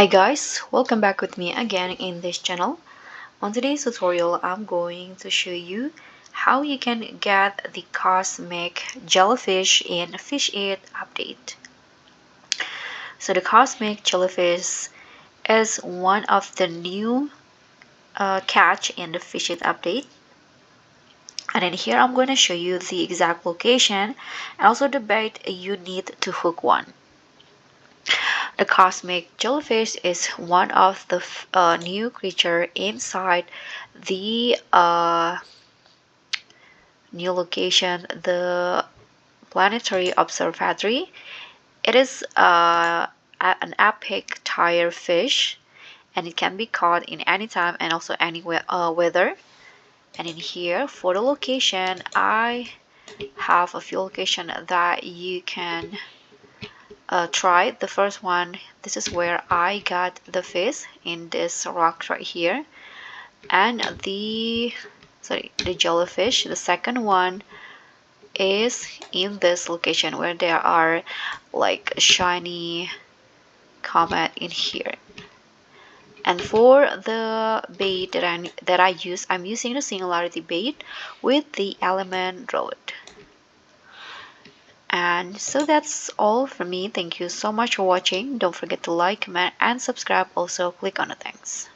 Hi guys, welcome back with me again in this channel. On today's tutorial, I'm going to show you how you can get the Cosmic Jellyfish in Fish It update. So the Cosmic Jellyfish is one of the new catch in the Fish It update. And then here I'm going to show you the exact location and also the bait you need to hook one. The cosmic jellyfish is one of the new creature inside the new location, the Planetary Observatory. It is an epic tire fish, and it can be caught in any time and also any weather. And in here, for the location, I have a few locations that you can try. The first one, this is where I got the fish in this rock right here, and the jellyfish. The second one is in this location where there are like a shiny comet in here. And for the bait that I use, I'm using the singularity bait with the element rod. And so that's all from me. Thank you so much for watching. Don't forget to like, comment, and subscribe. Also, click on the thanks.